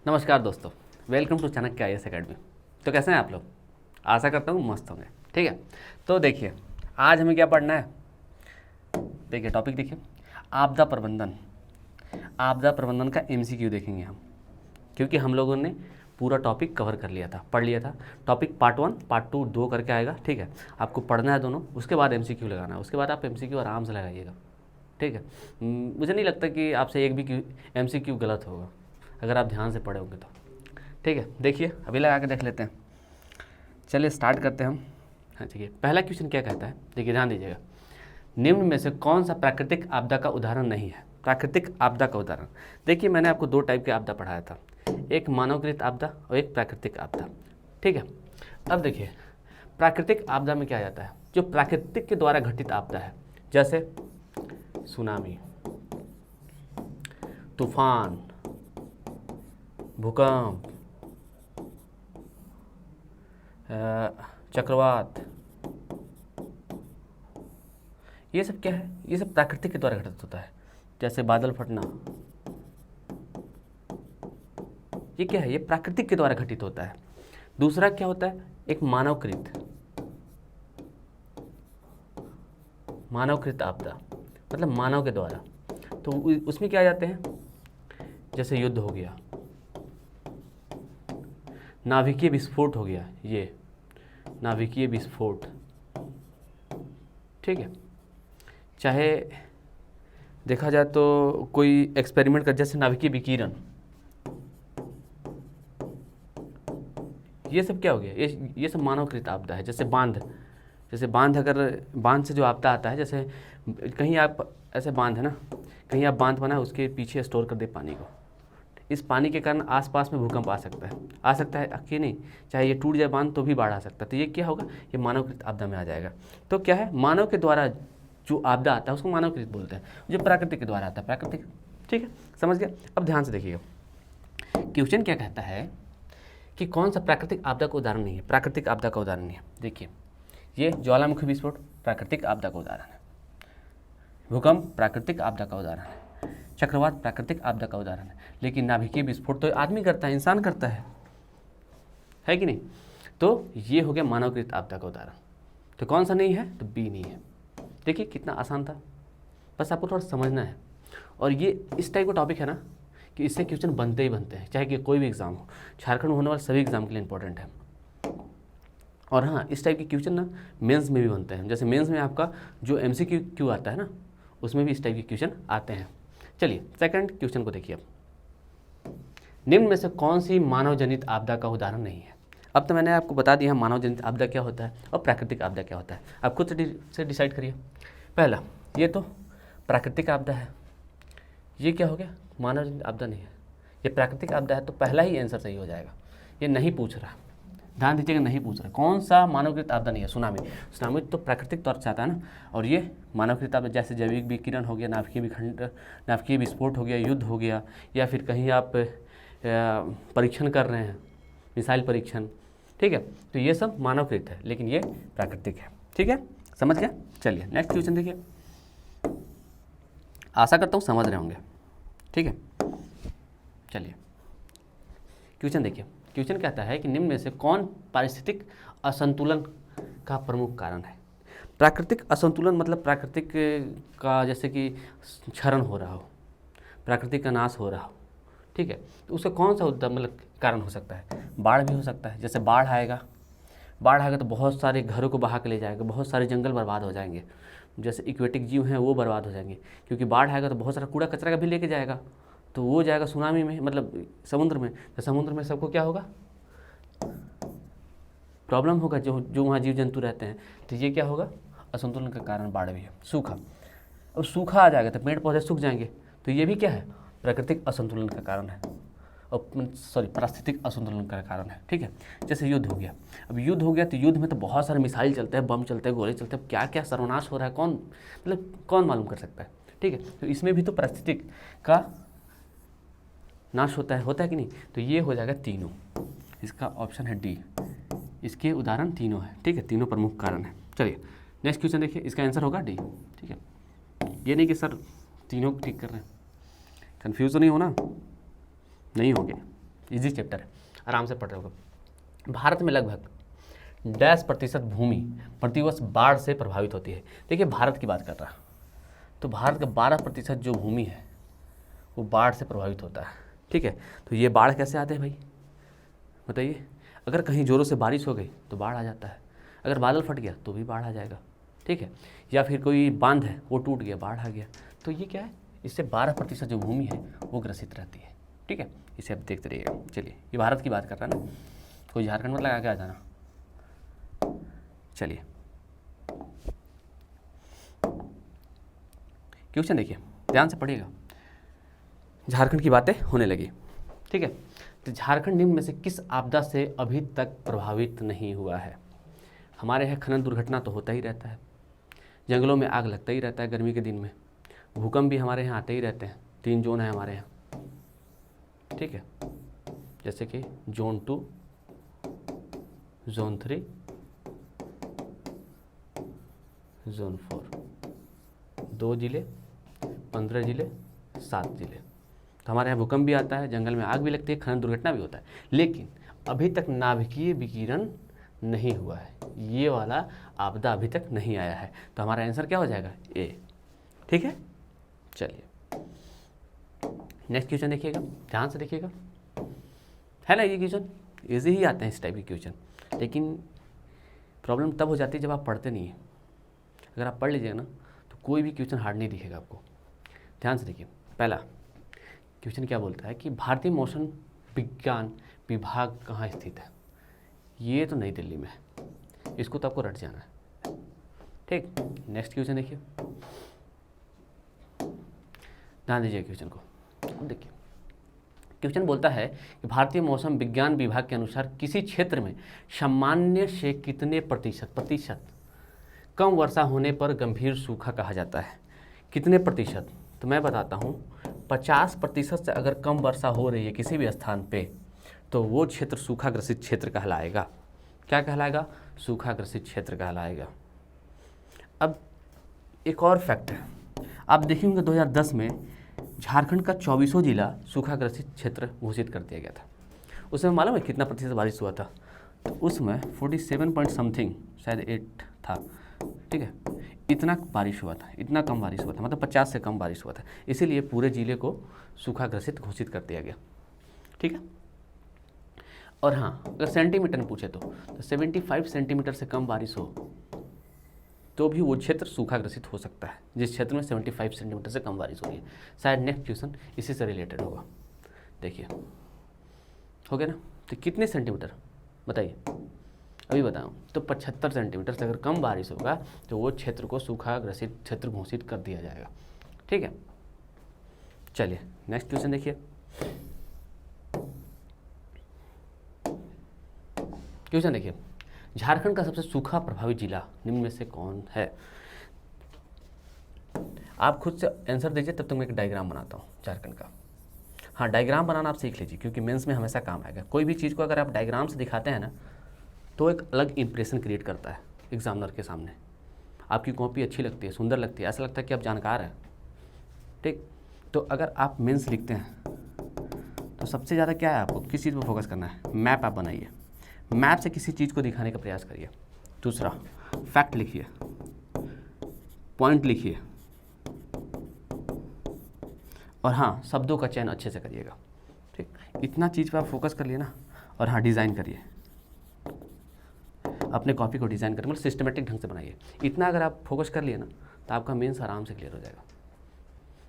नमस्कार दोस्तों, welcome to Chanakya IAS academy. तो कैसे हैं आप लोग? आशा करता हूँ मस्त होंगे। ठीक है, तो देखिए आज हमें क्या पढ़ना है। देखिए टॉपिक देखिए, आपदा प्रबंधन। आपदा प्रबंधन का MCQ देखेंगे हम, क्योंकि हम लोगों ने पूरा टॉपिक कवर कर लिया था, पढ़ लिया था। टॉपिक पार्ट 1 पार्ट 2 दो करके आएगा। ठीक है, आपको पढ़ना है दोनों, उसके बाद MCQ लगाना है। उसके बाद आप MCQ आराम से लगाइएगा। ठीक है, मुझे नहीं लगता कि आपसे एक भी MCQ गलत होगा अगर आप ध्यान से पढ़े होंगे तो। ठीक है, देखिए अभी लगा के देख लेते हैं। चलिए स्टार्ट करते हैं हम। हाँ ठीक है, पहला क्वेश्चन क्या कहता है, देखिए ध्यान दीजिएगा। निम्न में से कौन सा प्राकृतिक आपदा का उदाहरण नहीं है? प्राकृतिक आपदा का उदाहरण। देखिए मैंने आपको दो टाइप के आपदा पढ़ाया था, एक मानवकृत आपदा और एक प्राकृतिक आपदा। ठीक है, अब देखिए प्राकृतिक आपदा में क्या आ जाता है, जो प्राकृतिक के द्वारा घटित आपदा है, जैसे सुनामी, तूफान, भूकंप, चक्रवात, ये सब क्या है, ये सब प्राकृतिक के द्वारा घटित होता है। जैसे बादल फटना, ये क्या है, ये प्राकृतिक के द्वारा घटित होता है। दूसरा क्या होता है, एक मानवकृत, मानवकृत आपदा, मतलब मानव के द्वारा। तो उसमें क्या आ जाते हैं, जैसे युद्ध हो गया, नाभिकीय विस्फोट हो गया, ये नाभिकीय विस्फोट। ठीक है, चाहे देखा जाए तो कोई एक्सपेरिमेंट कर, जैसे नाभिकीय विकिरण, ये सब क्या हो गया, ये सब मानवकृत आपदा है। जैसे बांध, जैसे बांध, अगर बांध से जो आपदा आता है, जैसे कहीं आप ऐसे बांध है ना, कहीं आप बांध बना उसके पीछे स्टोर कर दे पानी को, इस पानी के कारण आसपास में भूकंप आ सकता है कि नहीं, चाहे ये टूट जाए बांध तो भी बाढ़ आ सकता है। तो ये क्या होगा, ये मानवकृत आपदा में आ जाएगा। तो क्या है, मानव के द्वारा जो आपदा आता है उसको मानवकृत बोलते हैं, जो प्राकृतिक के द्वारा आता है प्राकृतिक। ठीक है, समझ गया। अब ध्यान से देखिएगा, क्वेश्चन क्या कहता है कि कौन सा प्राकृतिक आपदा का उदाहरण नहीं है। प्राकृतिक आपदा का उदाहरण नहीं है, देखिए ये ज्वालामुखी विस्फोट प्राकृतिक आपदा का उदाहरण है, भूकंप प्राकृतिक आपदा का उदाहरण है, चक्रवात प्राकृतिक आपदा का उदाहरण है। लेकिन नाभिकीय विस्फोट तो आदमी करता है, इंसान करता है कि नहीं। तो ये हो गया मानवकृत आपदा का उदाहरण। तो कौन सा नहीं है, तो बी नहीं है। देखिए कितना आसान था, बस आपको थोड़ा समझना है। और ये इस टाइप का टॉपिक है ना कि इससे क्वेश्चन बनते ही बनते हैं, चाहे कि कोई भी एग्जाम हो। झारखंड में होने वाले सभी एग्जाम के लिए इंपॉर्टेंट है। और हाँ, इस टाइप के क्वेश्चन ना मेंस में भी बनते हैं। जैसे मेंस में आपका जो MCQ आता है ना, उसमें भी इस टाइप के क्वेश्चन आते हैं। चलिए सेकंड क्वेश्चन को देखिए। अब निम्न में से कौन सी मानव जनित आपदा का उदाहरण नहीं है? अब तो मैंने आपको बता दिया मानव जनित आपदा क्या होता है और प्राकृतिक आपदा क्या होता है। आप खुद से डिसाइड करिए। पहला, ये तो प्राकृतिक आपदा है, ये क्या हो गया, मानव जनित आपदा नहीं है, ये प्राकृतिक आपदा है। तो पहला ही आंसर सही हो जाएगा। ये नहीं पूछ रहा, ध्यान दीजिएगा, नहीं पूछ रहा कौन सा मानवकृत आपदा नहीं है। सुनामी तो प्राकृतिक तौर से आता है ना, और ये मानवकृत आपदा जैसे जैविक विकिरण हो गया, नाभिकीय विस्फोट हो गया, युद्ध हो गया, या फिर कहीं आप परीक्षण कर रहे हैं, मिसाइल परीक्षण। ठीक है, तो ये सब मानवकृत है, लेकिन ये प्राकृतिक है। ठीक है, समझ गया। चलिए नेक्स्ट क्वेश्चन देखिए, आशा करता हूँ समझ रहे होंगे। ठीक है, चलिए क्वेश्चन देखिए। क्वेश्चन कहता है कि निम्न में से कौन पारिस्थितिक असंतुलन का प्रमुख कारण है? प्राकृतिक असंतुलन मतलब प्राकृतिक का जैसे कि क्षरण हो रहा हो, प्राकृतिक का नाश हो रहा हो। ठीक है, तो उसका कौन सा मतलब कारण हो सकता है? बाढ़ भी हो सकता है, जैसे बाढ़ आएगा तो बहुत सारे घरों को बहा के ले जाएगा, बहुत सारे जंगल बर्बाद हो जाएंगे, जैसे इक्वेटिक जीव हैं वो बर्बाद हो जाएंगे, क्योंकि बाढ़ आएगा तो बहुत सारा कूड़ा कचरा का भी लेके जाएगा, तो वो जाएगा सुनामी में, मतलब समुद्र में। तो समुद्र में सबको क्या होगा, प्रॉब्लम होगा, जो वहाँ जीव जंतु रहते हैं। तो ये क्या होगा, असंतुलन का कारण बाढ़ भी है। सूखा, अब सूखा आ जाएगा तो पेड़ पौधे सूख जाएंगे, तो ये भी क्या है, प्राकृतिक असंतुलन का कारण है, और पारिस्थितिक असंतुलन का कारण है। ठीक है, जैसे युद्ध हो गया, अब युद्ध हो गया तो युद्ध में तो बहुत सारे मिसाइल चलते हैं, बम चलते हैं, गोले चलते हैं, क्या क्या सर्वनाश हो रहा है, कौन मालूम कर सकता है। ठीक है, तो इसमें भी तो पारिस्थितिक का नाश होता है कि नहीं। तो ये हो जाएगा तीनों, इसका ऑप्शन है डी, इसके उदाहरण तीनों है। ठीक है, तीनों प्रमुख कारण है। चलिए नेक्स्ट क्वेश्चन देखिए, इसका आंसर होगा डी। ठीक है, ये नहीं कि सर तीनों ठीक कर रहे हैं, कन्फ्यूज तो नहीं होना, नहीं होंगे। इजी चैप्टर है, आराम से पढ़ रहे हो। भारत में लगभग 10% भूमि प्रतिवर्ष बाढ़ से प्रभावित होती है। देखिए भारत की बात कर रहा, तो भारत का 12% जो भूमि है वो बाढ़ से प्रभावित होता है। ठीक है, तो ये बाढ़ कैसे आते हैं भाई बताइए। अगर कहीं ज़ोरों से बारिश हो गई तो बाढ़ आ जाता है, अगर बादल फट गया तो भी बाढ़ आ जाएगा। ठीक है, या फिर कोई बांध है वो टूट गया, बाढ़ आ गया। तो ये क्या है, इससे 12% जो भूमि है वो ग्रसित रहती है। ठीक है, इसे आप देखते रहिएगा। चलिए, ये भारत की बात कर रहा है ना, कोई झारखंड में लगा के आ जाना। चलिए क्वेश्चन देखिए, ध्यान से पढ़िएगा। झारखंड की बातें होने लगी। ठीक है, तो झारखंड निम्न में से किस आपदा से अभी तक प्रभावित नहीं हुआ है। हमारे यहाँ खनन दुर्घटना तो होता ही रहता है, जंगलों में आग लगता ही रहता है गर्मी के दिन में, भूकंप भी हमारे यहाँ आते ही रहते हैं। 3 जोन है हमारे यहाँ। ठीक है, जैसे कि जोन 2, जोन 3, जोन 4, 2 जिले, 15 जिले, 7 जिले। तो हमारे यहाँ भूकंप भी आता है, जंगल में आग भी लगती है, खनन दुर्घटना भी होता है, लेकिन अभी तक नाभिकीय विकिरण नहीं हुआ है। ये वाला आपदा अभी तक नहीं आया है। तो हमारा आंसर क्या हो जाएगा, ए। ठीक है, चलिए नेक्स्ट क्वेश्चन देखिएगा, ध्यान से देखिएगा। है ना, ये क्वेश्चन इजी ही आते हैं इस टाइप के क्वेश्चन, लेकिन प्रॉब्लम तब हो जाती है जब आप पढ़ते नहीं हैं। अगर आप पढ़ लीजिएगा ना तो कोई भी क्वेश्चन हार्ड नहीं दिखेगा आपको। ध्यान से देखिए, पहला क्वेश्चन क्या बोलता है कि भारतीय मौसम विज्ञान विभाग कहाँ स्थित है। ये तो नई दिल्ली में है, इसको तो आपको रट जाना है। ठीक, नेक्स्ट क्वेश्चन देखिए, ध्यान दीजिए क्वेश्चन को। देखिए क्वेश्चन बोलता है कि भारतीय मौसम विज्ञान विभाग के अनुसार किसी क्षेत्र में सामान्य से कितने प्रतिशत कम वर्षा होने पर गंभीर सूखा कहा जाता है। कितने प्रतिशत, तो मैं बताता हूँ, 50% से अगर कम वर्षा हो रही है किसी भी स्थान पे तो वो क्षेत्र सूखाग्रसित क्षेत्र कहलाएगा। क्या कहलाएगा, सूखाग्रसित क्षेत्र कहलाएगा। अब एक और फैक्ट है, आप देखेंगे 2010 में झारखंड का 24वां जिला सूखाग्रसित क्षेत्र घोषित कर दिया गया था। उसमें मालूम है कितना प्रतिशत बारिश हुआ था, तो उसमें 47 पॉइंट समथिंग शायद 8 था। ठीक है, इतना बारिश हुआ था, इतना कम बारिश हुआ था, मतलब 50 से कम बारिश हुआ था, इसीलिए पूरे ज़िले को सूखाग्रसित घोषित कर दिया गया। ठीक है, और हाँ, अगर सेंटीमीटर में पूछे तो 75 सेंटीमीटर से कम बारिश हो तो भी वो क्षेत्र सूखाग्रसित हो सकता है, जिस क्षेत्र में 75 सेंटीमीटर से कम बारिश हो रही है। शायद नेक्स्ट क्वेश्चन इसी से रिलेटेड होगा। देखिए, हो गया ना, तो कितने सेंटीमीटर बताइए, अभी बताऊँ तो 75 सेंटीमीटर से अगर कम बारिश होगा तो वो क्षेत्र को सूखाग्रसित क्षेत्र घोषित कर दिया जाएगा। ठीक है, चलिए नेक्स्ट क्वेश्चन देखिए। क्वेश्चन देखिए, झारखंड का सबसे सूखा प्रभावित जिला निम्न में से कौन है। आप खुद से आंसर दीजिए, तब तक मैं एक डायग्राम बनाता हूँ झारखंड का। हाँ, डायग्राम बनाना आप सीख लीजिए, क्योंकि मेंस में हमेशा काम आएगा। कोई भी चीज़ को अगर आप डायग्राम से दिखाते हैं ना तो एक अलग इंप्रेशन क्रिएट करता है एग्जामिनर के सामने। आपकी कॉपी अच्छी लगती है, सुंदर लगती है, ऐसा लगता है कि आप जानकार हैं। ठीक, तो अगर आप मेंस लिखते हैं तो सबसे ज़्यादा क्या है, आपको किस चीज़ पर फोकस करना है। मैप आप बनाइए, मैप से किसी चीज़ को दिखाने का प्रयास करिए। दूसरा, फैक्ट लिखिए, पॉइंट लिखिए, और हाँ, शब्दों का चयन अच्छे से करिएगा। ठीक, इतना चीज़ पर आप फोकस कर लिए ना, और हाँ, डिज़ाइन करिए, अपने कॉपी को डिज़ाइन करिए, मतलब सिस्टमेटिक ढंग से बनाइए। इतना अगर आप फोकस कर लिए ना तो आपका मेंस आराम से क्लियर हो जाएगा,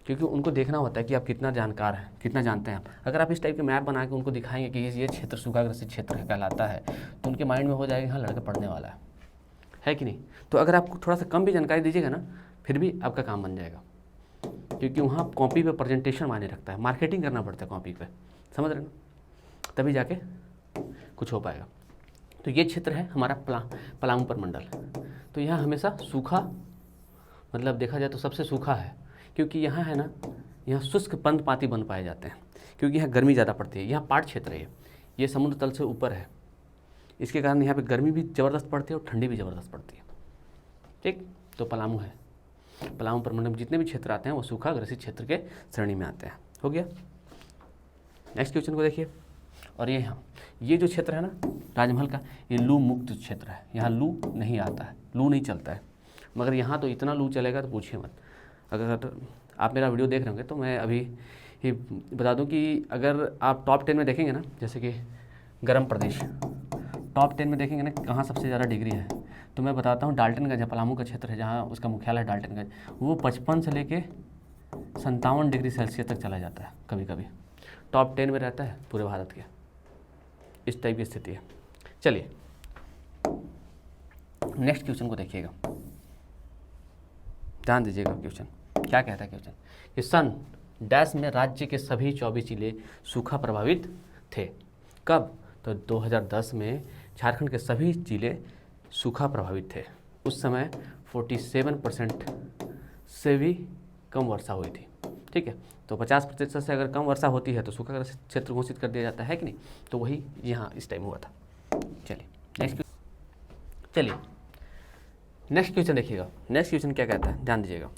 क्योंकि उनको देखना होता है कि आप कितना जानकार हैं, कितना जानते हैं आप। अगर आप इस टाइप के मैप बना के उनको दिखाएंगे कि ये क्षेत्र सूखाग्रसित क्षेत्र कहलाता है, तो उनके माइंड में हो जाएगा हाँ, लड़का पढ़ने वाला है कि नहीं। तो अगर आप थोड़ा सा कम भी जानकारी दीजिएगा ना, फिर भी आपका काम बन जाएगा, क्योंकि वहाँ कॉपी पे प्रेजेंटेशन मायने रखता है, मार्केटिंग करना पड़ता है कॉपी पे, समझ रहे ना, तभी जाके कुछ हो पाएगा। तो ये क्षेत्र है हमारा पलामू प्रमंडल। तो यहाँ हमेशा सूखा, मतलब देखा जाए तो सबसे सूखा है, क्योंकि यहाँ है ना, यहाँ शुष्क पर्णपाती वन पाए जाते हैं, क्योंकि यहाँ गर्मी ज़्यादा पड़ती है। यहाँ पाट क्षेत्र है, ये समुद्र तल से ऊपर है, इसके कारण यहाँ पे गर्मी भी ज़बरदस्त पड़ती है और ठंडी भी ज़बरदस्त पड़ती है। ठीक, तो पलामू है, पलामू प्रमंडल में जितने भी क्षेत्र आते हैं वो सूखाग्रसित क्षेत्र के श्रेणी में आते हैं। हो गया, नेक्स्ट क्वेश्चन को देखिए। और ये यहाँ ये जो क्षेत्र है ना राजमहल का, ये लू मुक्त क्षेत्र है, यहाँ लू नहीं आता है, लू नहीं चलता है। मगर यहाँ तो इतना लू चलेगा तो पूछिए मत। अगर आप मेरा वीडियो देख रहे होंगे तो मैं अभी ही बता दूं कि अगर आप टॉप 10 में देखेंगे ना, जैसे कि गर्म प्रदेश टॉप 10 में देखेंगे ना कहाँ सबसे ज़्यादा डिग्री है, तो मैं बताता हूँ डाल्टनगंज है, पलामू का क्षेत्र है जहाँ उसका मुख्यालय है डाल्टनगंज, वो 55 से लेके 57 डिग्री सेल्सियस तक चला जाता है, कभी कभी टॉप 10 में रहता है पूरे भारत के। इस टाइप की स्थिति है। चलिए नेक्स्ट क्वेश्चन को देखिएगा, ध्यान दीजिएगा। क्वेश्चन क्या कहता है क्वेश्चन कि सन डैश में राज्य के सभी 24 जिले सूखा प्रभावित थे। कब? तो 2010 में झारखंड के सभी जिले सूखा प्रभावित थे। उस समय 47% से भी कम वर्षा हुई थी। ठीक है, तो 50% से अगर कम वर्षा होती है तो सूखा क्षेत्र घोषित कर दिया जाता है कि नहीं, तो वही यहाँ इस टाइम हुआ था। चलिए नेक्स्ट क्वेश्चन देखिएगा। नेक्स्ट क्वेश्चन क्या कहता है, ध्यान दीजिएगा।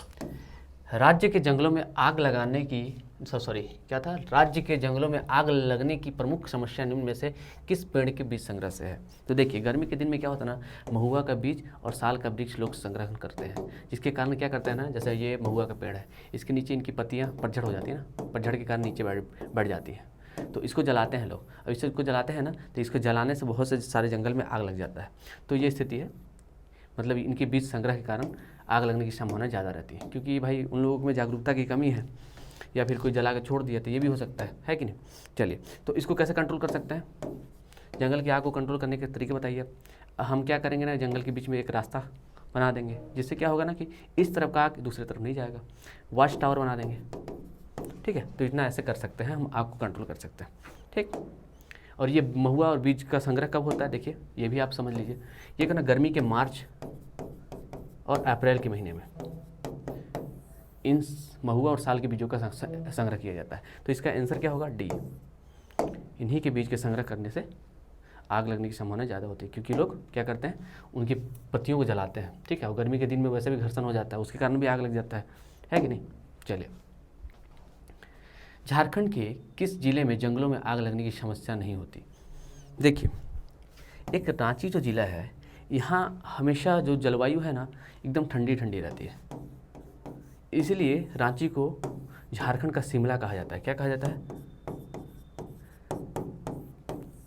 राज्य के जंगलों में आग लगाने की क्या था, राज्य के जंगलों में आग लगने की प्रमुख समस्या निम्न में से किस पेड़ के बीज संग्रह से है। तो देखिए गर्मी के दिन में क्या होता है ना, महुआ का बीज और साल का वृक्ष लोग संग्रहण करते हैं, जिसके कारण क्या करते हैं ना, जैसे ये महुआ का पेड़ है, इसके नीचे इनकी पत्तियाँ पतझड़ हो जाती है ना, पतझड़ के कारण नीचे बैठ जाती है, तो इसको जलाते हैं लोग। अब इसको जलाते हैं ना तो इसको जलाने से बहुत से सारे जंगल में आग लग जाता है। तो ये स्थिति है, मतलब इनके बीज संग्रह के कारण आग लगने की संभावना ज़्यादा रहती है, क्योंकि भाई उन लोगों में जागरूकता की कमी है, या फिर कोई जला के छोड़ दिया, तो ये भी हो सकता है कि नहीं। चलिए तो इसको कैसे कंट्रोल कर सकते हैं, जंगल की आग को कंट्रोल करने के तरीके बताइए। हम क्या करेंगे ना, जंगल के बीच में एक रास्ता बना देंगे, जिससे क्या होगा ना कि इस तरफ का आग दूसरी तरफ नहीं जाएगा, वॉच टावर बना देंगे। ठीक है, तो इतना ऐसे कर सकते हैं हम, आग को कंट्रोल कर सकते हैं। ठीक, और ये महुआ और बीज का संग्रह कब होता है, देखिए ये भी आप समझ लीजिए। ये कहना गर्मी के मार्च और अप्रैल के महीने में इन महुआ और साल के बीजों का संग्रह किया जाता है। तो इसका आंसर क्या होगा, डी। इन्हीं के बीज के संग्रह करने से आग लगने की संभावना ज़्यादा होती है, क्योंकि लोग क्या करते हैं, उनकी पत्तियों को जलाते हैं। ठीक है, और गर्मी के दिन में वैसे भी घर्षण हो जाता है, उसके कारण भी आग लग जाता है कि नहीं। चलिए, झारखंड के किस जिले में जंगलों में आग लगने की समस्या नहीं होती। देखिए, एक रांची जो जिला है, यहाँ हमेशा जो जलवायु है ना एकदम ठंडी ठंडी रहती है, इसीलिए रांची को झारखंड का शिमला कहा जाता है। क्या कहा जाता है,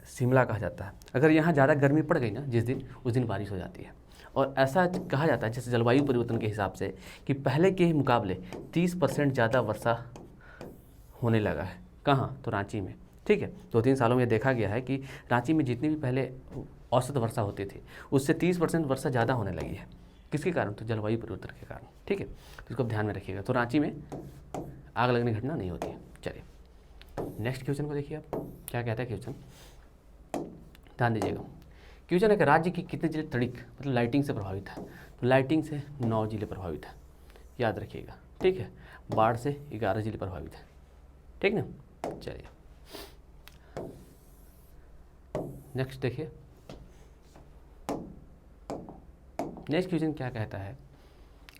शिमला कहा जाता है। अगर यहाँ ज़्यादा गर्मी पड़ गई ना जिस दिन, उस दिन बारिश हो जाती है। और ऐसा कहा जाता है जैसे जलवायु परिवर्तन के हिसाब से कि पहले के मुकाबले 30% ज़्यादा वर्षा होने लगा है। कहाँ, तो रांची में। ठीक है, 2-3 सालों में देखा गया है कि रांची में जितनी भी पहले औसत वर्षा होती थी उससे 30% वर्षा ज़्यादा होने लगी है। किसके कारण, तो जलवायु परिवर्तन के कारण। ठीक है, तो इसको ध्यान में रखिएगा। तो रांची में आग लगने की घटना नहीं होती है। चलिए नेक्स्ट क्वेश्चन को देखिए आप, क्या कहता है क्वेश्चन, ध्यान दीजिएगा। क्वेश्चन है कि राज्य की कितने जिले तड़िक मतलब लाइटिंग से प्रभावित है। तो लाइटिंग से 9 जिले प्रभावित है, याद रखिएगा। ठीक है, बाढ़ से 11 जिले प्रभावित है। ठीक ना, चलिए नेक्स्ट देखिए। नेक्स्ट क्वेश्चन क्या कहता है,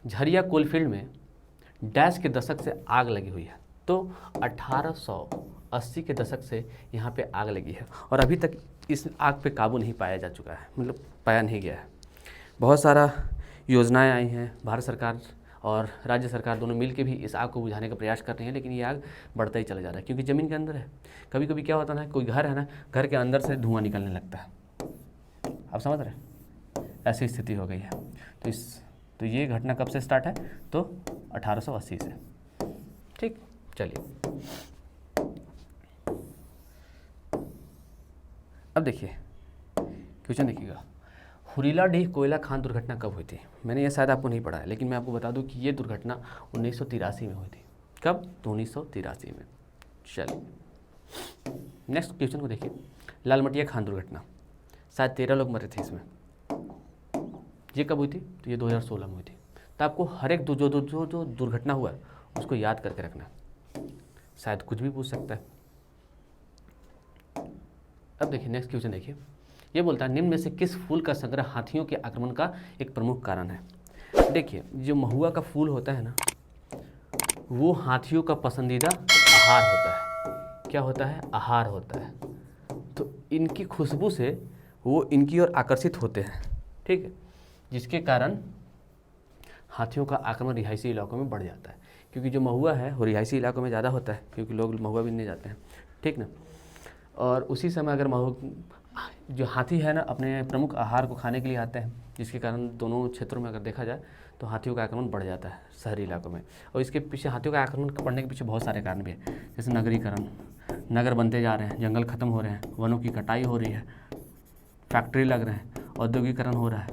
झरिया कोलफील्ड में डैश के दशक से आग लगी हुई है। तो 1880 के दशक से यहाँ पे आग लगी है और अभी तक इस आग पे काबू नहीं पाया जा चुका है, मतलब पाया नहीं गया है। बहुत सारा योजनाएं आई हैं, भारत सरकार और राज्य सरकार दोनों मिल के भी इस आग को बुझाने का प्रयास कर रही हैं, लेकिन ये आग बढ़ता ही चला जा रहा है, क्योंकि ज़मीन के अंदर है। कभी कभी क्या होता है ना, कोई घर है ना, घर के अंदर से धुआं निकलने लगता है, आप समझ रहे हैं, ऐसी स्थिति हो गई है। तो ये घटना कब से स्टार्ट है, तो 1880 से। ठीक, चलिए अब देखिए क्वेश्चन देखिएगा। हुरीलाडीह कोयला खान दुर्घटना कब हुई थी। मैंने ये शायद आपको नहीं पढ़ा है, लेकिन मैं आपको बता दूं कि ये दुर्घटना 1983 में हुई थी। कब, तो 1983 में। चलिए नेक्स्ट क्वेश्चन को देखिए। लालमटिया खान दुर्घटना, शायद 13 लोग मरे थे इसमें। ये कब हुई थी, तो ये 2016 में हुई थी। तो आपको हर एक जो दुर्घटना हुआ है उसको याद करके रखना, शायद कुछ भी पूछ सकता है। अब देखिए नेक्स्ट क्वेश्चन देखिए। ये बोलता है निम्न में से किस फूल का संग्रह हाथियों के आक्रमण का एक प्रमुख कारण है। देखिए जो महुआ का फूल होता है ना, वो हाथियों का पसंदीदा आहार होता है। क्या होता है, आहार होता है। इनकी खुशबू से वो इनकी ओर आकर्षित होते हैं, ठीक है, जिसके कारण हाथियों का आक्रमण रिहायशी इलाकों में बढ़ जाता है, क्योंकि जो महुआ है वो रिहायशी इलाकों में ज़्यादा होता है, क्योंकि लोग महुआ बीनने जाते हैं, ठीक ना। और उसी समय अगर जो हाथी है ना अपने प्रमुख आहार को खाने के लिए आते हैं, जिसके कारण दोनों क्षेत्रों में अगर देखा जाए तो हाथियों का आक्रमण बढ़ जाता है शहरी इलाकों में। और इसके पीछे हाथियों का आक्रमण बढ़ने के पीछे बहुत सारे कारण भी हैं, जैसे नगरीकरण, नगर बनते जा रहे हैं, जंगल खत्म हो रहे हैं, वनों की कटाई हो रही है, फैक्ट्री लग रहे हैं, औद्योगिकरण हो रहा है,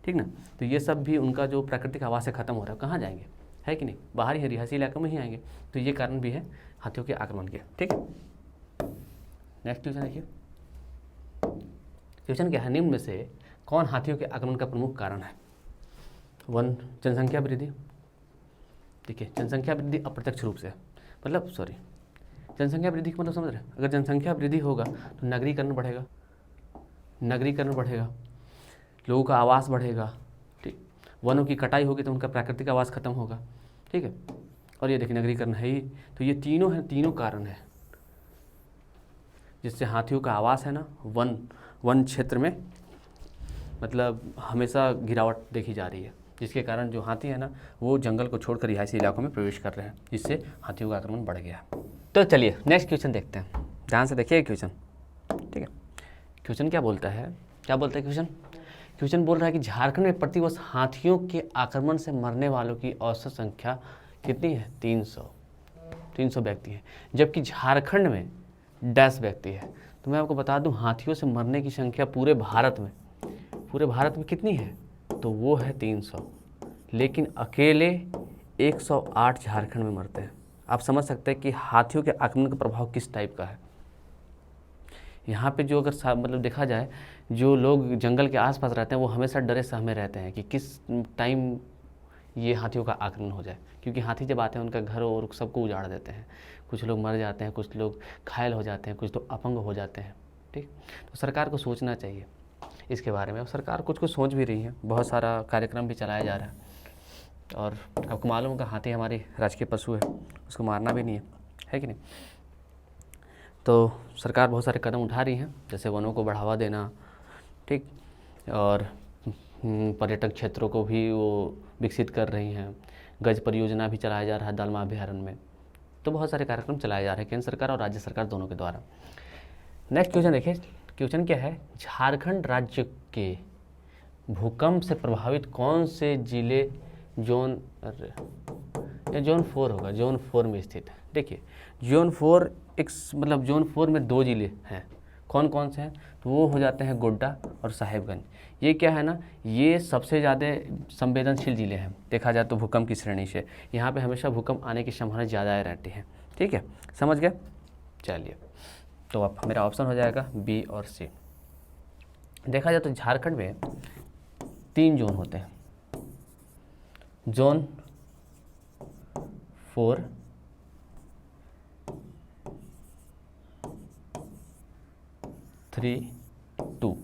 ठीक ना। तो ये सब भी उनका जो प्राकृतिक आवास से खत्म हो रहा है, कहाँ जाएंगे, है कि नहीं, बाहर ही रिहायशी इलाकों में ही आएंगे। तो ये कारण भी है हाथियों के आक्रमण के, ठीक है। नेक्स्ट क्वेश्चन देखिए, क्वेश्चन क्या है, निम्न में से कौन हाथियों के आक्रमण का प्रमुख कारण है। 1 जनसंख्या वृद्धि। देखिए जनसंख्या वृद्धि अप्रत्यक्ष रूप से, मतलब जनसंख्या वृद्धि का मतलब समझ रहे हैं, अगर जनसंख्या वृद्धि होगा तो नगरीकरण बढ़ेगा, लोगों का आवास बढ़ेगा, ठीक, वनों की कटाई होगी तो उनका प्राकृतिक आवास खत्म होगा, ठीक है। और ये देखिए नगरीकरण है ही, तो ये तीनों कारण है जिससे हाथियों का आवास है ना वन क्षेत्र में मतलब हमेशा गिरावट देखी जा रही है, जिसके कारण जो हाथी है ना वो जंगल को छोड़कर रिहायशी इलाकों में प्रवेश कर रहे हैं, जिससे हाथियों का आक्रमण बढ़ गया। तो चलिए नेक्स्ट क्वेश्चन देखते हैं, ध्यान से देखिए क्वेश्चन, ठीक है। क्वेश्चन क्या बोलता है क्वेश्चन बोल रहा है कि झारखंड में प्रतिवर्ष हाथियों के आक्रमण से मरने वालों की औसत संख्या कितनी है, 300 व्यक्ति है, जबकि झारखंड में 10 व्यक्ति है। तो मैं आपको बता दूं हाथियों से मरने की संख्या पूरे भारत में कितनी है, तो वो है 300, लेकिन अकेले 108 झारखंड में मरते हैं। आप समझ सकते हैं कि हाथियों के आक्रमण का प्रभाव किस टाइप का है। यहाँ पे जो अगर मतलब देखा जाए, जो लोग जंगल के आसपास रहते हैं वो हमेशा डरे सहमे रहते हैं कि किस टाइम ये हाथियों का आक्रमण हो जाए, क्योंकि हाथी जब आते हैं उनका घर और सबको उजाड़ देते हैं, कुछ लोग मर जाते हैं, कुछ लोग घायल हो जाते हैं, कुछ लोग अपंग हो जाते हैं, ठीक। तो सरकार को सोचना चाहिए इसके बारे में, और सरकार कुछ सोच भी रही है, बहुत सारा कार्यक्रम भी चलाया जा रहा है। और आपको मालूम होगा हाथी हमारी राजकीय पशु है, उसको मारना भी नहीं है कि नहीं। तो सरकार बहुत सारे कदम उठा रही हैं, जैसे वनों को बढ़ावा देना, ठीक, और पर्यटक क्षेत्रों को भी वो विकसित कर रही हैं, गज परियोजना भी चलाया जा रहा है दालमा अभ्यारण्य में। तो बहुत सारे कार्यक्रम चलाए जा रहे हैं केंद्र सरकार और राज्य सरकार दोनों के द्वारा। नेक्स्ट क्वेश्चन देखिए, क्वेश्चन क्या है, झारखंड राज्य के भूकंप से प्रभावित कौन से जिले जोन 4 होगा, जोन 4 में स्थित है। देखिए जोन 4 मतलब जोन 4 में 2 जिले हैं, कौन कौन से हैं, तो वो हो जाते हैं गोड्डा और साहेबगंज। ये क्या है ना, ये सबसे ज़्यादा संवेदनशील जिले हैं देखा जाए तो भूकंप की श्रेणी से, यहाँ पे हमेशा भूकंप आने की संभावना ज़्यादा रहती है, ठीक है, समझ गए। चलिए तो अब मेरा ऑप्शन हो जाएगा बी और सी। देखा जाए तो झारखंड में 3 जोन होते हैं, जोन 4, थ्री, 2।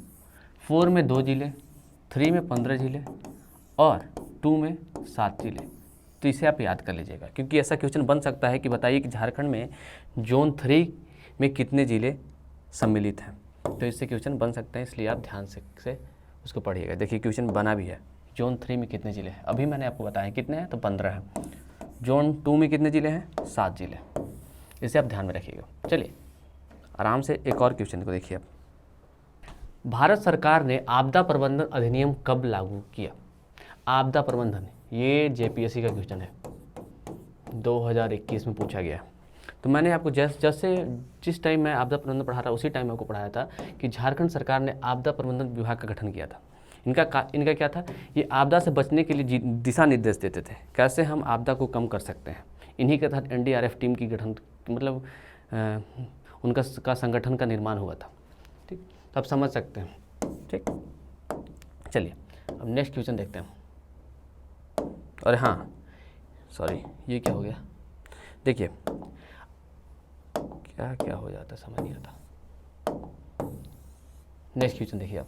4 में 2 जिले, 3 में 15 जिले और 2 में 7 जिले। तो इसे आप याद कर लीजिएगा, क्योंकि ऐसा क्वेश्चन बन सकता है कि बताइए कि झारखंड में जोन 3 में कितने जिले सम्मिलित हैं। तो इससे क्वेश्चन बन सकते हैं, इसलिए आप ध्यान से उसको पढ़िएगा। देखिए क्वेश्चन बना भी है, जोन 3 में कितने जिले हैं, अभी मैंने आपको बताया कितने हैं, तो 15 हैं। जोन 2 में कितने जिले हैं, 7 जिले। इसे आप ध्यान में रखिएगा। चलिए आराम से एक और क्वेश्चन को देखिए आप। भारत सरकार ने आपदा प्रबंधन अधिनियम कब लागू किया। आपदा प्रबंधन, ये जेपीएससी का क्वेश्चन है, 2021 में पूछा गया। तो मैंने आपको जिस टाइम मैं आपदा प्रबंधन पढ़ा रहा उसी टाइम आपको पढ़ाया था कि झारखंड सरकार ने आपदा प्रबंधन विभाग का गठन किया था। इनका क्या था, ये आपदा से बचने के लिए दिशा निर्देश देते थे, कैसे हम आपदा को कम कर सकते हैं। इन्हीं के तहत एनडीआरएफ टीम की गठन मतलब उनका संगठन का निर्माण हुआ था, ठीक। तो आप समझ सकते हैं, ठीक। चलिए अब नेक्स्ट क्वेश्चन देखते हैं। अरे हाँ सॉरी, ये क्या हो गया, देखिए क्या हो जाता समझ नहीं आता। नेक्स्ट क्वेश्चन देखिए आप।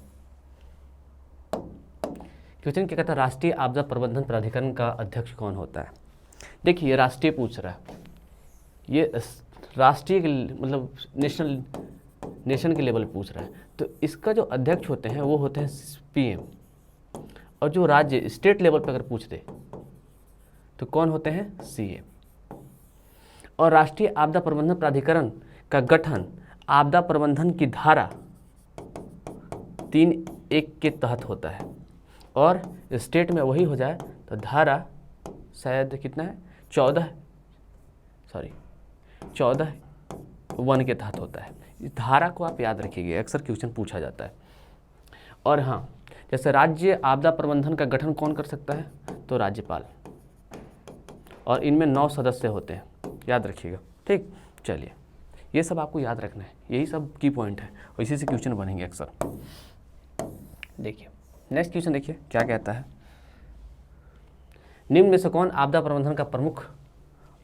क्वेश्चन क्या कहता है, राष्ट्रीय आपदा प्रबंधन प्राधिकरण का अध्यक्ष कौन होता है। देखिए ये राष्ट्रीय पूछ रहा है, ये राष्ट्रीय मतलब नेशनल नेशन के लेवल पूछ रहा है, तो इसका जो अध्यक्ष होते हैं वो होते हैं पीएम, और जो राज्य स्टेट लेवल पर अगर पूछ दे तो कौन होते हैं, सीएम। और राष्ट्रीय आपदा प्रबंधन प्राधिकरण का गठन आपदा प्रबंधन की धारा 3(1) के तहत होता है, और स्टेट में वही हो जाए तो धारा शायद कितना है, 14(1) के तहत होता है। इस धारा को आप याद रखिएगा, अक्सर क्वेश्चन पूछा जाता है। और हाँ, जैसे राज्य आपदा प्रबंधन का गठन कौन कर सकता है, तो राज्यपाल, और इनमें 9 सदस्य होते हैं, याद रखिएगा। ठीक, चलिए ये सब आपको याद रखना है, यही सब की पॉइंट है, और इसी से क्वेश्चन बनेंगे अक्सर। देखिए नेक्स्ट क्वेश्चन, देखिए क्या कहता है, निम्न में से कौन आपदा प्रबंधन का प्रमुख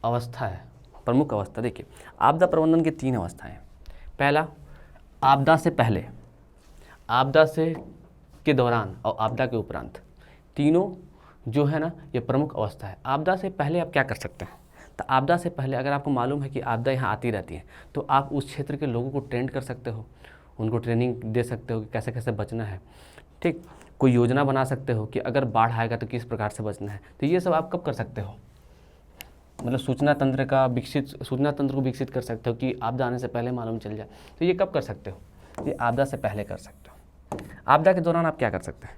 अवस्था है, प्रमुख अवस्था। देखिए आपदा प्रबंधन की 3 अवस्थाएं हैं। पहला, आपदा से पहले, आपदा से के दौरान और आपदा के उपरांत, तीनों जो है ना ये प्रमुख अवस्था है। आपदा से पहले आप क्या कर सकते हैं, तो आपदा से पहले अगर आपको मालूम है कि आपदा यहाँ आती रहती है, तो आप उस क्षेत्र के लोगों को ट्रेंड कर सकते हो, उनको ट्रेनिंग दे सकते हो कि कैसे कैसे बचना है। ठीक, कोई योजना बना सकते हो कि अगर बाढ़ आएगा तो किस प्रकार से बचना है। तो ये सब आप कब कर सकते हो, मतलब सूचना तंत्र को विकसित कर सकते हो कि आपदा आने से पहले मालूम चल जाए। तो ये कब कर सकते हो, ये आपदा से पहले कर सकते हो। आपदा के दौरान आप क्या कर सकते हैं,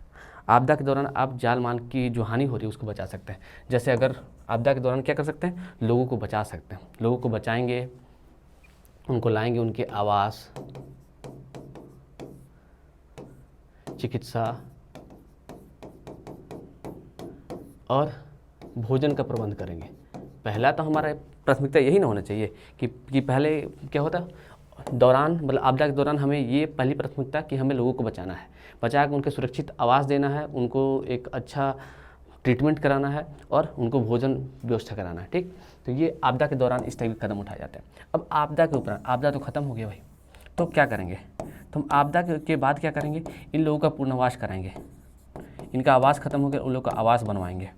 आपदा के दौरान आप जान माल की जो हानि हो रही है उसको बचा सकते हैं। जैसे अगर आपदा के दौरान क्या कर सकते हैं, लोगों को बचा सकते हैं, लोगों को बचाएंगे, उनको लाएंगे उनके आवास, चिकित्सा और भोजन का प्रबंध करेंगे। पहला तो हमारा प्राथमिकता यही ना होना चाहिए कि पहले क्या होता, दौरान मतलब आपदा के दौरान हमें ये पहली प्राथमिकता कि हमें लोगों को बचाना है, बचा के उनके सुरक्षित आवास देना है, उनको एक अच्छा ट्रीटमेंट कराना है और उनको भोजन व्यवस्था कराना है। ठीक, तो ये आपदा के दौरान इस टाइप के कदम उठाए जाते हैं। अब आपदा के उपरांत, आपदा तो ख़त्म हो गया भाई, तो क्या करेंगे, तो हम आपदा के बाद क्या करेंगे, इन लोगों का पुनर्वास कराएंगे, इनका आवास ख़त्म हो गया, उन लोगों का आवास बनवाएंगे।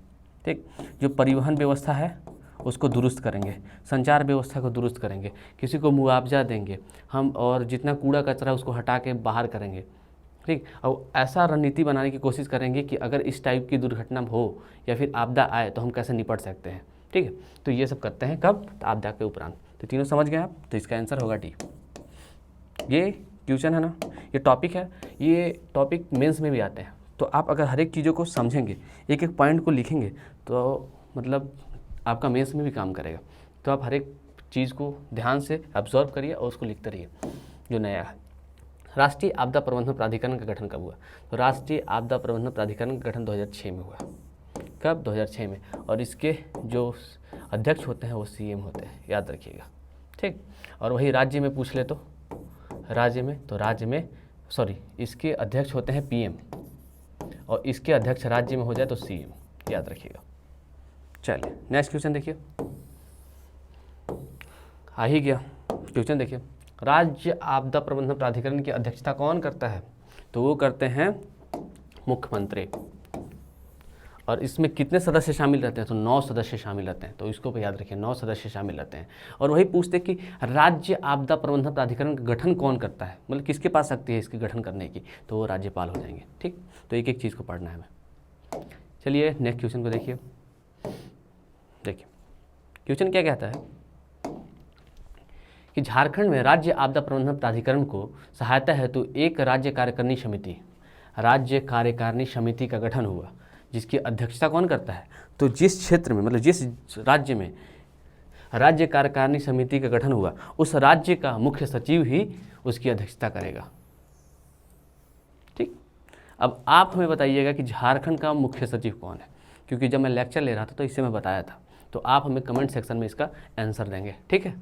ठीक, जो परिवहन व्यवस्था है उसको दुरुस्त करेंगे, संचार व्यवस्था को दुरुस्त करेंगे, किसी को मुआवजा देंगे हम, और जितना कूड़ा कचरा उसको हटा के बाहर करेंगे। ठीक, और ऐसा रणनीति बनाने की कोशिश करेंगे कि अगर इस टाइप की दुर्घटना हो या फिर आपदा आए तो हम कैसे निपट सकते हैं। ठीक है, तो ये सब करते हैं कब, तो आपदा के उपरांत। तो तीनों समझ गए आप, तो इसका आंसर होगा डी। ये क्वेश्चन है ना, ये टॉपिक है, ये टॉपिक मेंस में भी आते हैं। तो आप अगर हर एक चीज़ों को समझेंगे, एक एक पॉइंट को लिखेंगे, तो मतलब आपका मेंस में भी काम करेगा। तो आप हर एक चीज़ को ध्यान से ऑब्जर्व करिए और उसको लिखते रहिए जो नया है। राष्ट्रीय आपदा प्रबंधन प्राधिकरण का गठन कब हुआ, तो राष्ट्रीय आपदा प्रबंधन प्राधिकरण का गठन 2006 में हुआ। कब, 2006 में, और इसके जो अध्यक्ष होते हैं वो सीएम होते हैं, याद रखिएगा। ठीक, और वही राज्य में पूछ ले तो राज्य में इसके अध्यक्ष होते हैं पीएम, और इसके अध्यक्ष राज्य में हो जाए तो सीएम, याद रखिएगा। चलिए नेक्स्ट क्वेश्चन देखिए, आ ही गया क्वेश्चन। देखिए राज्य आपदा प्रबंधन प्राधिकरण की अध्यक्षता कौन करता है, तो वो करते हैं मुख्यमंत्री। और इसमें कितने सदस्य शामिल रहते हैं, तो 9 सदस्य शामिल रहते हैं। तो इसको भी याद रखिए, 9 सदस्य शामिल रहते हैं। और वही पूछते कि राज्य आपदा प्रबंधन प्राधिकरण का गठन कौन करता है, मतलब किसके पास शक्ति है इसके गठन करने की, तो वो राज्यपाल हो जाएंगे। ठीक, तो एक एक चीज़ को पढ़ना है हमें। चलिए नेक्स्ट क्वेश्चन को देखिए। देखिए क्वेश्चन क्या कहता है कि झारखंड में राज्य आपदा प्रबंधन प्राधिकरण को सहायता हेतु एक राज्य कार्यकारिणी समिति का गठन हुआ, जिसकी अध्यक्षता कौन करता है, तो जिस क्षेत्र में मतलब जिस राज्य में राज्य कार्यकारिणी समिति का गठन हुआ उस राज्य का मुख्य सचिव ही उसकी अध्यक्षता करेगा। ठीक, अब आप हमें बताइएगा कि झारखंड का मुख्य सचिव कौन है, क्योंकि जब मैं लेक्चर ले रहा था तो इससे मैं बताया था। तो आप हमें कमेंट सेक्शन में इसका आंसर देंगे, ठीक है,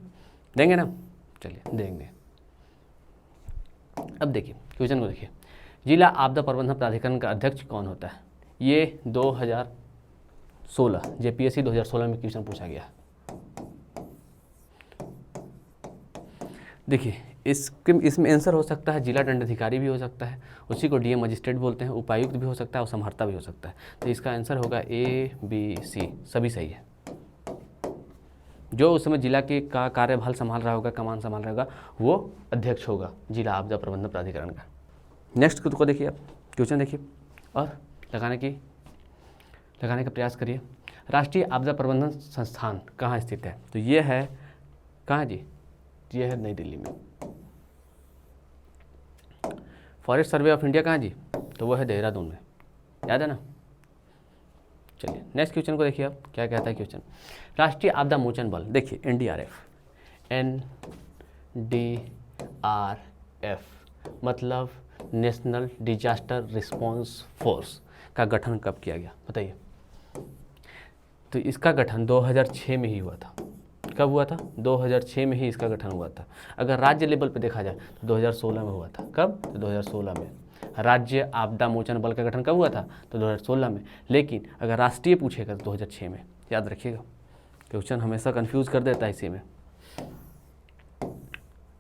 देंगे ना, चलिए देंगे। अब देखिए क्वेश्चन को देखिए, जिला आपदा प्रबंधन प्राधिकरण का अध्यक्ष कौन होता है, ये 2016 जेपीएससी 2016 में क्वेश्चन पूछा गया। देखिए इसमें आंसर हो सकता है जिला दंडाधिकारी भी हो सकता है, उसी को डीएम मजिस्ट्रेट बोलते हैं, उपायुक्त भी हो सकता है और समहर्ता भी हो सकता है। तो इसका आंसर होगा A, B, C, सभी सही है। जो उस समय जिला के का कार्यभार संभाल रहा होगा, कमान संभाल रहा होगा, वो अध्यक्ष होगा जिला आपदा प्रबंधन प्राधिकरण का। नेक्स्ट को देखिए आप, क्वेश्चन देखिए और लगाने का प्रयास करिए। राष्ट्रीय आपदा प्रबंधन संस्थान कहाँ स्थित है? तो ये है कहाँ जी? ये है नई दिल्ली में। फॉरेस्ट सर्वे ऑफ इंडिया कहाँ जी? तो वो है देहरादून में, याद है ना। चलिए नेक्स्ट क्वेश्चन को देखिए आप, क्या कहता है क्वेश्चन। राष्ट्रीय आपदा मोचन बल, देखिए NDRF, NDRF मतलब नेशनल डिजास्टर रिस्पॉन्स फोर्स का गठन कब किया गया बताइए? तो इसका गठन 2006 में ही हुआ था। कब हुआ था? 2006 में ही इसका गठन हुआ था। अगर राज्य लेवल पे देखा जाए तो 2016 में हुआ था। कब? तो 2016 में। राज्य आपदा मोचन बल का गठन कब हुआ था? तो 2016 में। लेकिन अगर राष्ट्रीय पूछेगा तो 2006 में, याद रखिएगा, क्वेश्चन हमेशा कंफ्यूज कर देता है इसी में।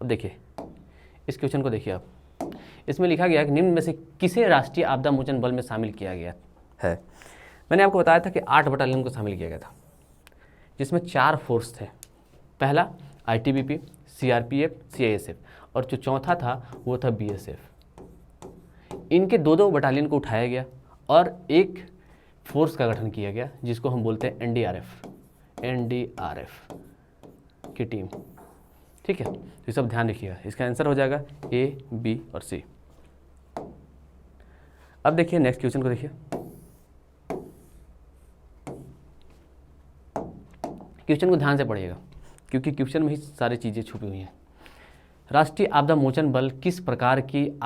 अब देखिए इस क्वेश्चन को देखिए आप, इसमें लिखा गया कि निम्न में से किसे राष्ट्रीय आपदा मोचन बल में शामिल किया गया है? मैंने आपको बताया था कि 8 बटालियन को शामिल किया गया था, जिसमें 4 फोर्स थे। पहला ITBP, CRPF, CISF और जो चौथा था वो था BSF। इनके 2-2 बटालियन को उठाया गया और एक फोर्स का गठन किया गया जिसको हम बोलते हैं NDRF की टीम। ठीक है, तो ये सब ध्यान रखिएगा। इसका आंसर हो जाएगा A, B और C। अब देखिए नेक्स्ट क्वेश्चन को देखिए। क्वेश्चन को ध्यान से पढ़िएगा क्योंकि क्वेश्चन में ही सारी चीज़ें छुपी हुई हैं। राष्ट्रीय आपदा मोचन बल किस प्रकार की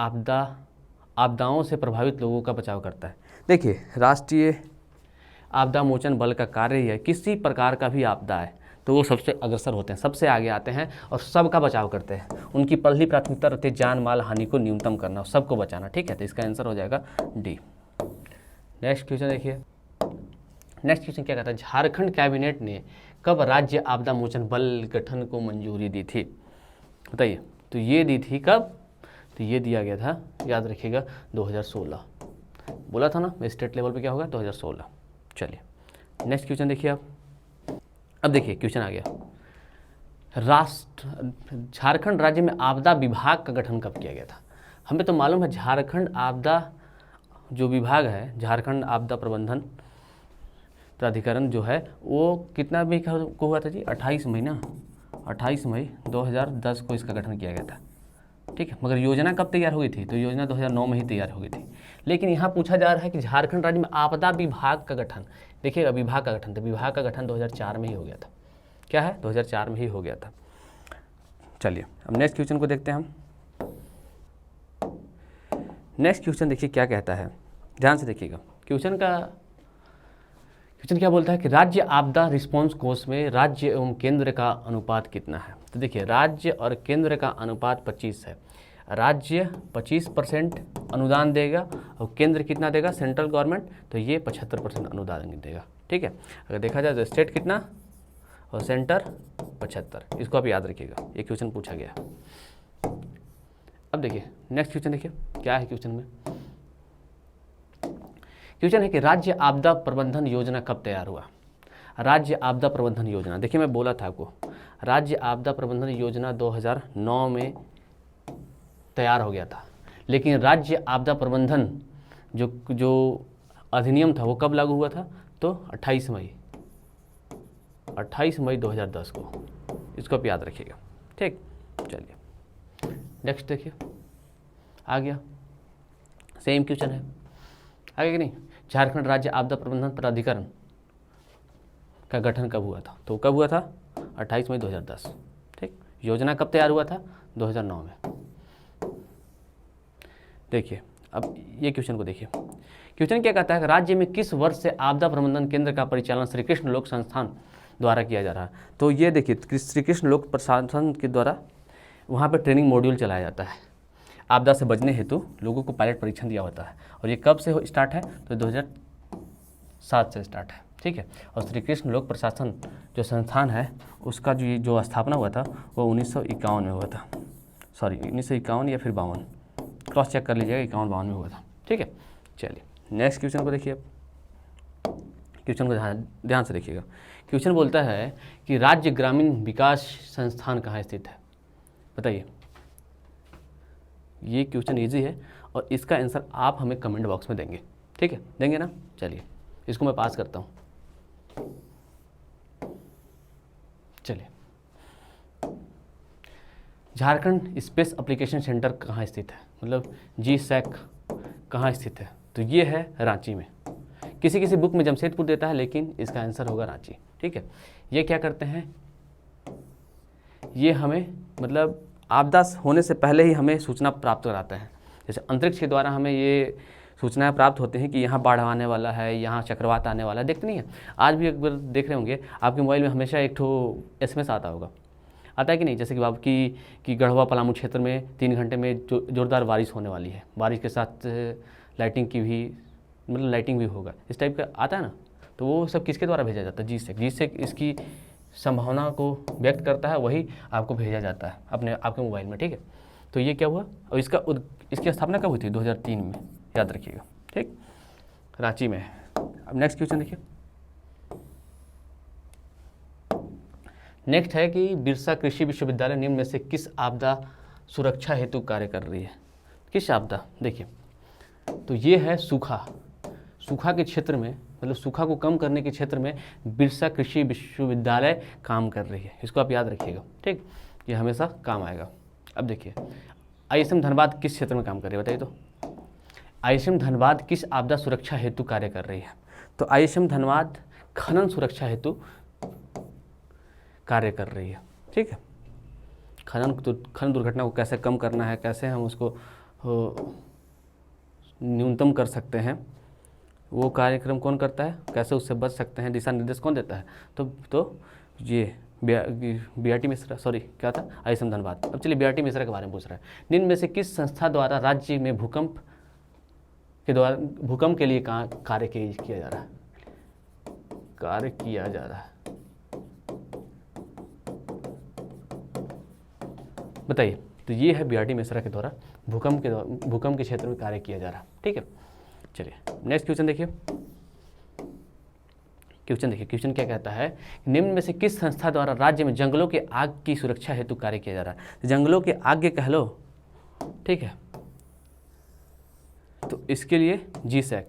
आपदाओं से प्रभावित लोगों का बचाव करता है? देखिए राष्ट्रीय आपदा मोचन बल का कार्य है किसी प्रकार का भी आपदा है तो वो सबसे अग्रसर होते हैं, सबसे आगे आते हैं और सबका बचाव करते हैं। उनकी पहली प्राथमिकता रहती है जान माल हानि को न्यूनतम करना, सबको बचाना। ठीक है, तो इसका आंसर हो जाएगा D। नेक्स्ट क्वेश्चन देखिए। नेक्स्ट क्वेश्चन क्या कहता है? झारखंड कैबिनेट ने कब राज्य आपदा मोचन बल गठन को मंजूरी दी थी बताइए? तो ये दी थी कब? तो ये दिया गया था, याद रखिएगा, 2016। बोला था ना स्टेट लेवल पे क्या होगा? 2016। चलिए नेक्स्ट क्वेश्चन देखिए आप। अब देखिए क्वेश्चन आ गया, झारखंड राज्य में आपदा विभाग का गठन कब किया गया था? हमें तो मालूम है झारखंड आपदा जो विभाग है, झारखंड आपदा प्रबंधन प्राधिकरण जो है वो कितना भी को हुआ था जी? 28 मई 2010 को इसका गठन किया गया था। ठीक है, मगर योजना कब तैयार हुई थी? तो योजना 2009 में ही तैयार हो गई थी। लेकिन यहाँ पूछा जा रहा है कि झारखंड राज्य में आपदा विभाग का गठन, देखिएगा विभाग का गठन, तो विभाग का गठन 2004 में ही हो गया था। क्या है? 2004 में ही हो गया था। चलिए अब नेक्स्ट क्वेश्चन को देखते हैं हम। नेक्स्ट क्वेश्चन देखिए क्या कहता है, ध्यान से देखिएगा। क्वेश्चन क्या बोलता है कि राज्य आपदा रिस्पॉन्स कोष में राज्य एवं केंद्र का अनुपात कितना है? तो देखिए राज्य और केंद्र का अनुपात 25 है। राज्य 25% अनुदान देगा और केंद्र कितना देगा? सेंट्रल गवर्नमेंट, तो ये 75% अनुदान देगा। ठीक है, अगर देखा जाए तो स्टेट कितना और सेंटर 75। इसको आप याद रखिएगा, ये क्वेश्चन पूछा गया। अब देखिए नेक्स्ट क्वेश्चन देखिए क्या है क्वेश्चन में। क्वेश्चन है कि राज्य आपदा प्रबंधन योजना कब तैयार हुआ? राज्य आपदा प्रबंधन योजना, देखिए मैं बोला था आपको, राज्य आपदा प्रबंधन योजना 2009 में तैयार हो गया था। लेकिन राज्य आपदा प्रबंधन जो अधिनियम था वो कब लागू हुआ था? तो 28 मई 2010 को। इसको आप याद रखिएगा। ठीक, चलिए नेक्स्ट देखिए, आ गया सेम क्वेश्चन है, आगे कि नहीं? झारखंड राज्य आपदा प्रबंधन प्राधिकरण का गठन कब हुआ था? तो कब हुआ था? 28 मई 2010। ठीक, योजना कब तैयार हुआ था? 2009 में। देखिए अब ये क्वेश्चन को देखिए। क्वेश्चन क्या कहता है कि राज्य में किस वर्ष से आपदा प्रबंधन केंद्र का परिचालन श्री कृष्ण लोक संस्थान द्वारा किया जा रहा है? तो ये देखिए श्री कृष्ण लोक प्रशासन के द्वारा वहाँ पर ट्रेनिंग मॉड्यूल चलाया जाता है। आपदा से बचने हेतु लोगों को पायलट परीक्षण दिया होता है और ये कब से स्टार्ट है? तो 2007 से स्टार्ट है। ठीक है, और श्री कृष्ण लोक प्रशासन जो संस्थान है उसका जो स्थापना हुआ था वो 1951 में हुआ था। सॉरी 1951 या फिर 52, क्रॉस चेक कर लीजिएगा, 51-52 में हुआ था। ठीक है, चलिए नेक्स्ट क्वेश्चन को देखिए। क्वेश्चन को ध्यान से देखिएगा। क्वेश्चन बोलता है कि राज्य ग्रामीण विकास संस्थान कहाँ स्थित है, बताइए। ये क्वेश्चन इजी है और इसका आंसर आप हमें कमेंट बॉक्स में देंगे, ठीक है, देंगे ना। चलिए इसको मैं पास करता हूँ। चलिए, झारखंड स्पेस एप्लीकेशन सेंटर कहाँ स्थित है, मतलब GSAC कहाँ स्थित है, तो ये है रांची में। किसी किसी बुक में जमशेदपुर देता है, लेकिन इसका आंसर होगा रांची, ठीक है। ये क्या करते हैं, ये हमें मतलब आपदा होने से पहले ही हमें सूचना प्राप्त कराता है। जैसे अंतरिक्ष के द्वारा हमें ये सूचनाएं प्राप्त होती हैं कि यहाँ बाढ़ आने वाला है, यहाँ चक्रवात आने वाला है, देखते नहीं है। आज भी एक बार देख रहे होंगे आपके मोबाइल में हमेशा एक ठो SMS आता होगा, आता है कि नहीं। जैसे कि बाबू कि गढ़वा पलामू क्षेत्र में 3 घंटे में जोरदार बारिश होने वाली है, बारिश के साथ लाइटिंग की भी, मतलब लाइटिंग भी होगा, इस टाइप का आता है ना। तो वो सब किसके द्वारा भेजा जाता है, GSAC इसकी संभावना को व्यक्त करता है, वही आपको भेजा जाता है आपके मोबाइल में, ठीक है। तो ये क्या हुआ, और इसकी स्थापना कब हुई थी, 2003 में, याद रखिएगा, ठीक, रांची में है। अब नेक्स्ट क्वेश्चन देखिए। नेक्स्ट है कि बिरसा कृषि विश्वविद्यालय निम्न में से किस आपदा सुरक्षा हेतु कार्य कर रही है, किस आपदा, देखिए। तो ये है सूखा के क्षेत्र में, मतलब सूखा को कम करने के क्षेत्र में बिरसा कृषि विश्वविद्यालय काम कर रही है, इसको आप याद रखिएगा, ठीक, ये हमेशा काम आएगा। अब देखिए ISM धनबाद किस क्षेत्र में काम कर रही है, बताइए तो। ISM धनबाद किस आपदा सुरक्षा हेतु कार्य कर रही है, तो ISM धनबाद खनन सुरक्षा हेतु कार्य कर रही है, ठीक है। खनन दुर्घटना को कैसे कम करना है, कैसे हम उसको न्यूनतम कर सकते हैं, वो कार्यक्रम कौन करता है, कैसे उससे बच सकते हैं, दिशा निर्देश कौन देता है, तो ये BRT मिश्रा, सॉरी क्या था, ISM धनबाद। अब चलिए BRT मिश्रा के बारे में पूछ रहा है। निम्न में से किस संस्था द्वारा राज्य में भूकंप के लिए कार्य किया जा रहा है, बताइए। तो ये है BRT मिश्रा के द्वारा भूकंप के क्षेत्र में कार्य किया जा रहा है, ठीक है। चलिए नेक्स्ट क्वेश्चन देखिए। क्वेश्चन क्या कहता है, निम्न में से किस संस्था द्वारा राज्य में जंगलों के आग की सुरक्षा हेतु कार्य किया जा रहा है। जंगलों के आग कह लो, ठीक है, तो इसके लिए GSAC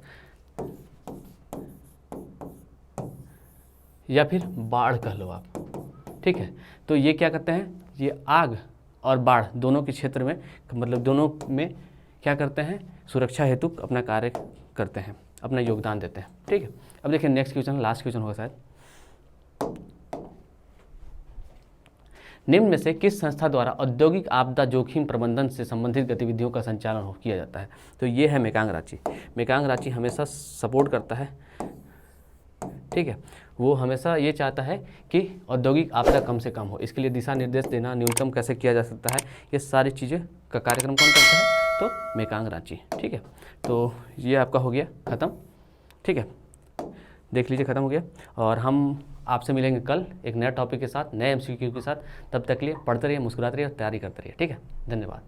या फिर बाढ़ कह लो आप, ठीक है। तो ये क्या करते हैं, ये आग और बाढ़ दोनों के क्षेत्र में, मतलब दोनों में क्या करते हैं, सुरक्षा हेतु अपना कार्य करते हैं, अपना योगदान देते हैं, ठीक है। अब देखिए नेक्स्ट क्वेश्चन, लास्ट क्वेश्चन होगा शायद। निम्न में से किस संस्था द्वारा औद्योगिक आपदा जोखिम प्रबंधन से संबंधित गतिविधियों का संचालन किया जाता है, तो ये है मेकांग रांची हमेशा सपोर्ट करता है, ठीक है। वो हमेशा ये चाहता है कि औद्योगिक आपदा कम से कम हो, इसके लिए दिशा निर्देश देना, न्यूनतम कैसे किया जा सकता है, ये सारी चीज़ें का कार्यक्रम कौन करता है, तो मेकांग रांची, ठीक है। तो ये आपका हो गया ख़त्म, ठीक है, देख लीजिए ख़त्म हो गया। और हम आपसे मिलेंगे कल एक नए टॉपिक के साथ, नए MCQ के साथ। तब तक के लिए पढ़ते रहिए, मुस्कुराते रहिए और तैयारी करते रहिए, ठीक है। धन्यवाद।